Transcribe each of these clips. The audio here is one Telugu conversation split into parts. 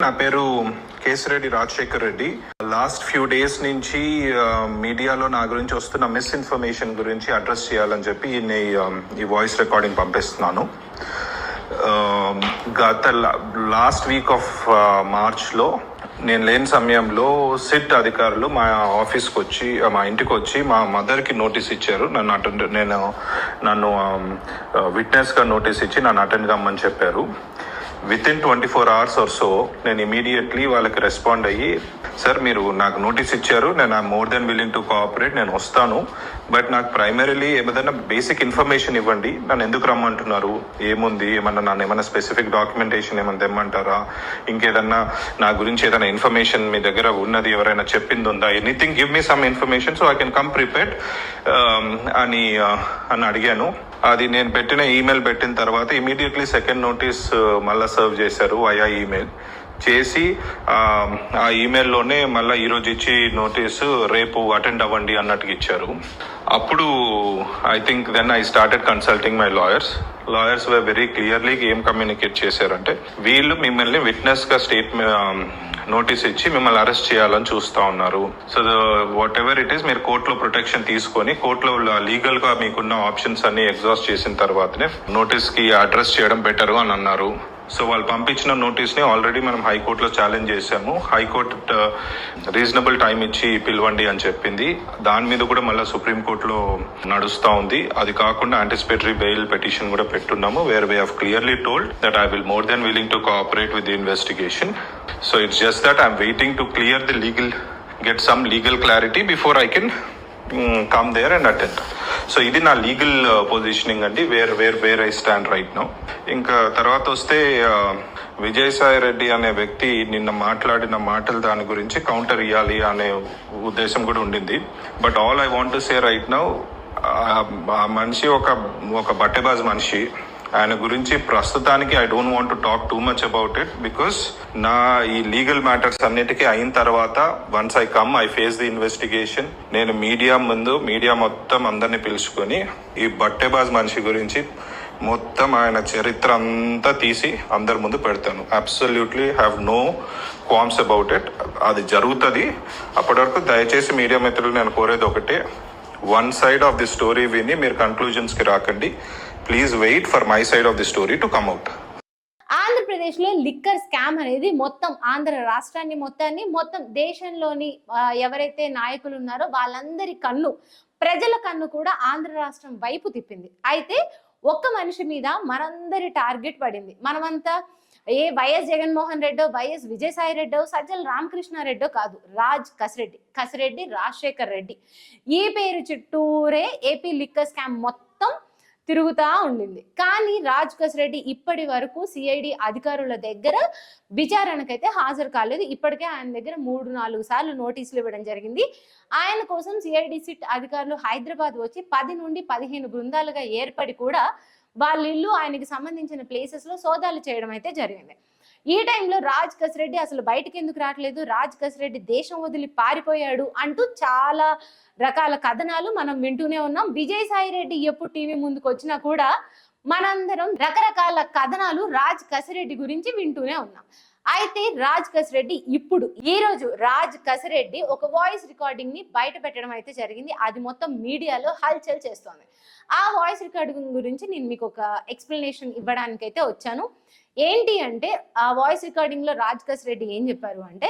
నా పేరు Kesireddy Rajasekhar Reddy. Last few days నుంచి మీడియాలో నా గురించి వస్తున్న మిస్ఇన్ఫర్మేషన్ గురించి అడ్రస్ చేయాలని చెప్పి ఈ వాయిస్ రికార్డింగ్ పంపిస్తున్నాను. గత లాస్ట్ వీక్ ఆఫ్ మార్చ్లో నేను లేని సమయంలో సిట్ అధికారులు మా ఆఫీస్కి వచ్చి మా ఇంటికి వచ్చి మా మదర్కి నోటీస్ ఇచ్చారు. నన్ను విట్నెస్గా నోటీస్ ఇచ్చి నన్ను అటెండ్ కమ్మని చెప్పారు. వితిన్ 24 hours ఆర్ సో నేను ఇమీడియట్లీ వాళ్ళకి రెస్పాండ్ అయ్యి, సార్ మీరు నాకు నోటీస్ ఇచ్చారు, నేను more than willing to cooperate, నేను వస్తాను, బట్ నాకు ప్రైమరీలీ ఏదైనా బేసిక్ ఇన్ఫర్మేషన్ ఇవ్వండి, నన్ను ఎందుకు రమ్మంటున్నారు, ఏముంది, ఏమన్నా స్పెసిఫిక్ డాక్యుమెంటేషన్ ఏమైనా తెమ్మంటారా, ఇంకేదన్నా నా గురించి ఏదైనా ఇన్ఫర్మేషన్ మీ దగ్గర ఉన్నది ఎవరైనా చెప్పింది ఉందా, anything give me some information so I can come prepared అని అడిగాను. అది నేను పెట్టిన ఈమెయిల్ పెట్టిన తర్వాత ఇమీడియట్లీ సెకండ్ నోటీస్ మళ్ళీ సర్వ్ చేశారు వయా ఈమెయిల్ చేసి, ఆ ఈమెయిల్లోనే మళ్ళీ ఈరోజు ఇచ్చి నోటీసు రేపు అటెండ్ అవ్వండి అన్నట్టుగా ఇచ్చారు. అప్పుడు I think then I started consulting my lawyers were very clearly ఏం కమ్యూనికేట్ చేశారంటే, వీళ్ళు మిమ్మల్ని విట్నెస్గా నోటీస్ ఇచ్చి మిమ్మల్ని అరెస్ట్ చేయాలని చూస్తూ ఉన్నారు. So what ever it is, మీరు కోర్టులో ప్రొటెక్షన్ తీసుకొని కోర్టులో లీగల్ గా మీకున్న ఆప్షన్స్ అన్ని ఎగ్జాస్ట్ చేసిన తర్వాతనే నోటీస్ కి అడ్రస్ చేయడం బెటర్ అని అన్నారు. సో వాళ్ళు పంపించిన నోటీస్ ని ఆల్రెడీ మనం హైకోర్టులో ఛాలెంజ్ చేశాము. హైకోర్టు రీజనబుల్ టైం ఇచ్చి పిలవండి అని చెప్పింది. దాని మీద కూడా మళ్ళీ సుప్రీంకోర్టులో నడుస్తూ ఉంది. అది కాకుండా యాంటిసిపేటరీ బెయిల్ పిటిషన్ కూడా పెట్టున్నాము, where we have clearly told that I will more than willing to cooperate with the investigation. So it's just that I'm waiting to clear get some legal clarity before I can come there and attend. So ఇది నా లీగల్ పొజిషనింగ్ అండి, where I stand right now. ఇంకా తర్వాత వస్తే విజయసాయి రెడ్డి అనే వ్యక్తి నిన్న మాట్లాడిన మాటలు దాని గురించి కౌంటర్ ఇవ్వాలి అనే ఉద్దేశం కూడా ఉండింది. But all I want to say right now, ఆ మనిషి ఒక బట్టెబాజ్ మనిషి. ఆయన గురించి ప్రస్తుతానికి I don't want to talk too much about it, because నా ఈ లీగల్ మ్యాటర్స్ అన్నిటికీ అయిన తర్వాత once I face the investigation, నేను మీడియా మొత్తం అందరినీ పిలుచుకొని ఈ బట్టెబాజ్ మనిషి గురించి మొత్తం ఆయన చరిత్ర అంతా తీసి అందరి ముందు పెడతాను. Absolutely have no qualms about it. అది జరుగుతుంది. అప్పటి వరకు దయచేసి మీడియా మిత్రులు నేను కోరేది ఒకటే, one side of the story విని మీరు కన్క్లూజన్స్ కి రాకండి. Please wait for my side of the story to come out. ఆంధ్రప్రదేశ్లో లిక్కర్ స్కామ్ అనేది మొత్తం ఆంధ్ర రాష్ట్రాన్ని మొత్తం దేశంలోని ఎవరైతే నాయకులు ఉన్నారో వాళ్ళందరి ప్రజల కన్ను కూడా ఆంధ్ర రాష్ట్రం వైపు తిప్పింది. అయితే ఒక్క మనిషి మీద మనందరి టార్గెట్ పడింది. మనమంతా వైఎస్ జగన్మోహన్ రెడ్డో, వైఎస్ విజయసాయి రెడ్డో, సజ్జల రామకృష్ణారెడ్డో కాదు, కసిరెడ్డి రాజశేఖర్ రెడ్డి. ఈ పేరు చుట్టూరే ఏపీ లిక్కర్ స్కామ్ మొత్తం తిరుగుతా ఉండింది. కానీ కసిరెడ్డి ఇప్పటి వరకు సిఐడి అధికారుల దగ్గర విచారణకైతే హాజరు కాలేదు. ఇప్పటికే ఆయన దగ్గర 3-4 సార్లు నోటీసులు ఇవ్వడం జరిగింది. ఆయన కోసం సిఐడి సిట్ అధికారులు హైదరాబాద్ వచ్చి 10 నుండి 15 బృందాలుగా ఏర్పడి కూడా వాళ్ళ ఇల్లు, ఆయనకి సంబంధించిన ప్లేసెస్ లో సోదాలు చేయడం అయితే జరిగింది. ఈ టైంలో కసిరెడ్డి అసలు బయటకు ఎందుకు రావట్లేదు, కసిరెడ్డి దేశం వదిలి పారిపోయాడు అంటూ చాలా రకాల కథనాలు మనం వింటూనే ఉన్నాం. విజయసాయి రెడ్డి ఎప్పుడు టీవీ ముందుకు వచ్చినా కూడా మనందరం రకరకాల కథనాలు కసిరెడ్డి గురించి వింటూనే ఉన్నాం. అయితే కసిరెడ్డి ఈ రోజు కసిరెడ్డి ఒక వాయిస్ రికార్డింగ్ ని బయట పెట్టడం అయితే జరిగింది. అది మొత్తం మీడియాలో హల్చల్ చేస్తోంది. ఆ వాయిస్ రికార్డింగ్ గురించి నేను మీకు ఒక ఎక్స్ప్లెనేషన్ ఇవ్వడానికైతే వచ్చాను. ఏంటి అంటే, ఆ వాయిస్ రికార్డింగ్ లో కసిరెడ్డి ఏం చెప్పారు అంటే,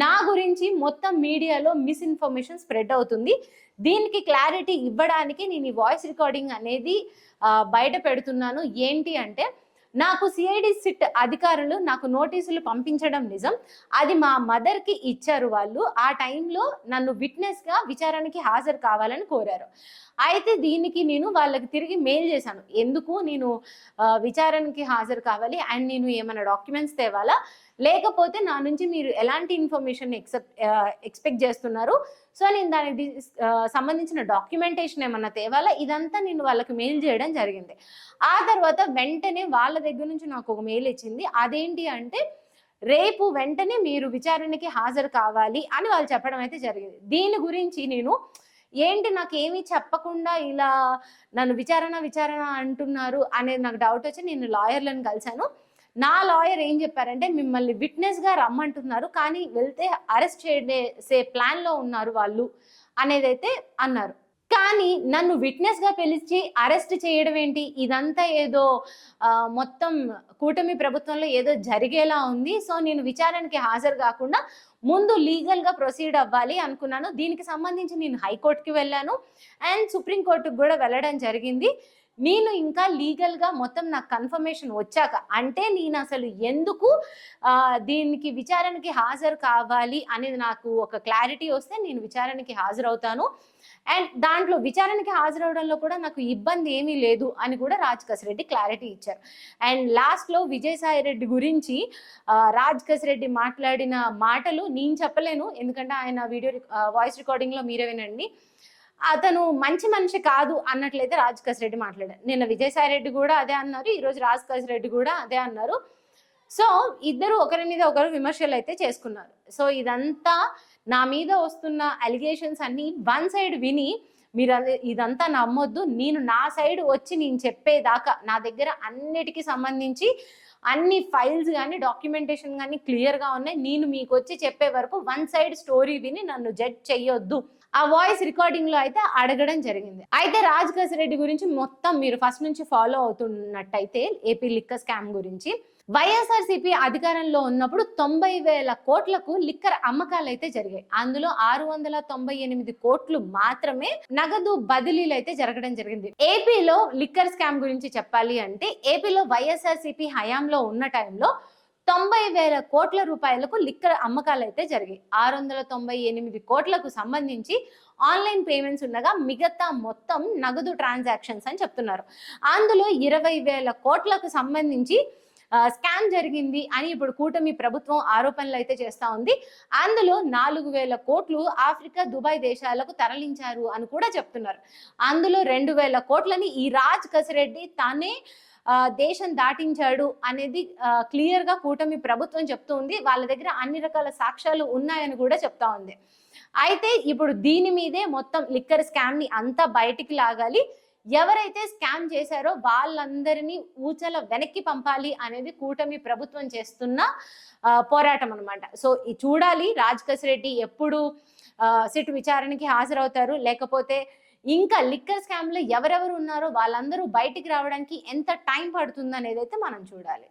నా గురించి మొత్తం మీడియాలో మిస్ఇన్ఫర్మేషన్ స్ప్రెడ్ అవుతుంది, దీనికి క్లారిటీ ఇవ్వడానికి నేను ఈ వాయిస్ రికార్డింగ్ అనేది బయట పెడుతున్నాను. ఏంటి అంటే, నాకు సిఐడి సిట్ అధికారులు నాకు నోటీసులు పంపించడం నిజం, అది మా మదర్కి ఇచ్చారు. వాళ్ళు ఆ టైంలో నన్ను విట్నెస్గా విచారణకి హాజరు కావాలని కోరారు. అయితే దీనికి నేను వాళ్ళకి తిరిగి మెయిల్ చేశాను, ఎందుకు నేను విచారణకి హాజరు కావాలి అండ్ నేను ఏమైనా డాక్యుమెంట్స్ తేవాలా, లేకపోతే నా నుంచి మీరు ఎలాంటి ఇన్ఫర్మేషన్ ఎక్స్పెక్ట్ చేస్తున్నారు, సో నేను దానికి సంబంధించిన డాక్యుమెంటేషన్ ఏమన్నా తేవాలా, ఇదంతా నేను వాళ్ళకి మెయిల్ చేయడం జరిగింది. ఆ తర్వాత వెంటనే వాళ్ళ దగ్గర నుంచి నాకు ఒక మెయిల్ ఇచ్చింది. అదేంటి అంటే, రేపు వెంటనే మీరు విచారణకి హాజరు కావాలి అని వాళ్ళు చెప్పడం అయితే జరిగింది. దీని గురించి నేను ఏంటి నాకేమీ చెప్పకుండా ఇలా నన్ను విచారణ అంటున్నారు అనేది నాకు డౌట్ వచ్చి నేను లాయర్లను కలిశాను. నా లాయర్ ఏం చెప్పారంటే మిమ్మల్ని విట్నెస్ గా రమ్మంటున్నారు, కానీ వెళ్తే అరెస్ట్ చేసే ప్లాన్ లో ఉన్నారు వాళ్ళు అనేదైతే అన్నారు. కానీ నన్ను విట్నెస్ గా పిలిచి అరెస్ట్ చేయడం ఏంటి, ఇదంతా ఏదో మొత్తం కూటమి ప్రభుత్వంలో ఏదో జరిగేలా ఉంది. సో నేను విచారణకి హాజరు కాకుండా ముందు లీగల్ గా ప్రొసీడ్ అవ్వాలి అనుకున్నాను. దీనికి సంబంధించి నేను హైకోర్టుకి వెళ్ళాను అండ్ సుప్రీంకోర్టుకు కూడా వెళ్ళడం జరిగింది. నేను ఇంకా లీగల్ గా మొత్తం నాకు కన్ఫర్మేషన్ వచ్చాక, అంటే నేను అసలు ఎందుకు దీనికి విచారణకి హాజరు కావాలి అనేది నాకు ఒక క్లారిటీ వస్తే నేను విచారణకి హాజరవుతాను. అండ్ దాంట్లో విచారణకి హాజరవడంలో కూడా నాకు ఇబ్బంది ఏమీ లేదు అని కూడా రాజ్ రెడ్డి క్లారిటీ ఇచ్చారు. అండ్ లాస్ట్ లో విజయసాయి రెడ్డి గురించి రాజ్ రెడ్డి మాట్లాడిన మాటలు నేను చెప్పలేను, ఎందుకంటే ఆయన వీడియో వాయిస్ రికార్డింగ్ లో మీరే వినండి. అతను మంచి మనిషి కాదు అన్నట్లయితే రాజ్ రెడ్డి మాట్లాడారు. నిన్న విజయసాయి రెడ్డి కూడా అదే అన్నారు, ఈ రోజు రాజ్ రెడ్డి కూడా అదే అన్నారు. సో ఇద్దరు ఒకరి మీద ఒకరు విమర్శలు అయితే చేసుకున్నారు. సో ఇదంతా నా మీద వస్తున్న అలిగేషన్స్ అన్ని వన్ సైడ్ విని మీరు ఇదంతా నమ్మొద్దు. నేను నా సైడ్ వచ్చి నేను చెప్పేదాకా నా దగ్గర అన్నిటికీ సంబంధించి అన్ని ఫైల్స్ కానీ డాక్యుమెంటేషన్ కానీ క్లియర్గా ఉన్నాయి. నేను మీకు వచ్చి చెప్పే వరకు వన్ సైడ్ స్టోరీ విని నన్ను జడ్జ్ చెయ్యొద్దు ఆ వాయిస్ రికార్డింగ్ లో అయితే అడగడం జరిగింది. అయితే రాజ్ రెడ్డి గురించి మొత్తం మీరు ఫస్ట్ నుంచి ఫాలో అవుతున్నట్టయితే ఏపీ లిక్కర్ స్కామ్ గురించి, వైఎస్ఆర్సీపీ అధికారంలో ఉన్నప్పుడు 90,000 కోట్లకు లిక్కర్ అమ్మకాలు అయితే జరిగాయి. అందులో 698 కోట్లు మాత్రమే నగదు బదిలీలు అయితే జరగడం జరిగింది. ఏపీలో లిక్కర్ స్కామ్ గురించి చెప్పాలి అంటే, ఏపీలో వైఎస్ఆర్సీపీ హయాంలో ఉన్న టైంలో 90,000 కోట్ల రూపాయలకు లిక్కర్ అమ్మకాలు అయితే జరిగాయి. 698 కోట్లకు సంబంధించి ఆన్లైన్ పేమెంట్స్ ఉండగా మిగతా మొత్తం నగదు ట్రాన్సాక్షన్స్ అని చెప్తున్నారు. అందులో 20,000 కోట్లకు సంబంధించి స్కామ్ జరిగింది అని ఇప్పుడు కూటమి ప్రభుత్వం ఆరోపణలు అయితే చేస్తా ఉంది. అందులో 4,000 కోట్లు ఆఫ్రికా, దుబాయ్ దేశాలకు తరలించారు అని కూడా చెప్తున్నారు. అందులో 2,000 కోట్లని ఈ రాజ్ రెడ్డి తానే దేశం దాటించాడు అనేది క్లియర్ గా కూటమి ప్రభుత్వం చెప్తూ ఉంది. వాళ్ళ దగ్గర అన్ని రకాల సాక్ష్యాలు ఉన్నాయని కూడా చెప్తా ఉంది. అయితే ఇప్పుడు దీని మీదే మొత్తం లిక్కర్ స్కామ్ ని అంతా బయటికి లాగాలి, ఎవరైతే స్కామ్ చేశారో వాళ్ళందరినీ ఊచల వెనక్కి పంపాలి అనేది కూటమి ప్రభుత్వం చేస్తున్న పోరాటం అన్నమాట. సో చూడాలి రాజ్ రెడ్డి ఎప్పుడు సిట్ విచారణకి హాజరవుతారు, లేకపోతే ఇంకా లిక్కర్ స్కామ్ లో ఎవరెవరు ఉన్నారో వాళ్ళందరూ బయటికి రావడానికి ఎంత టైం పడుతుంది అనేది అయితే మనం చూడాలి.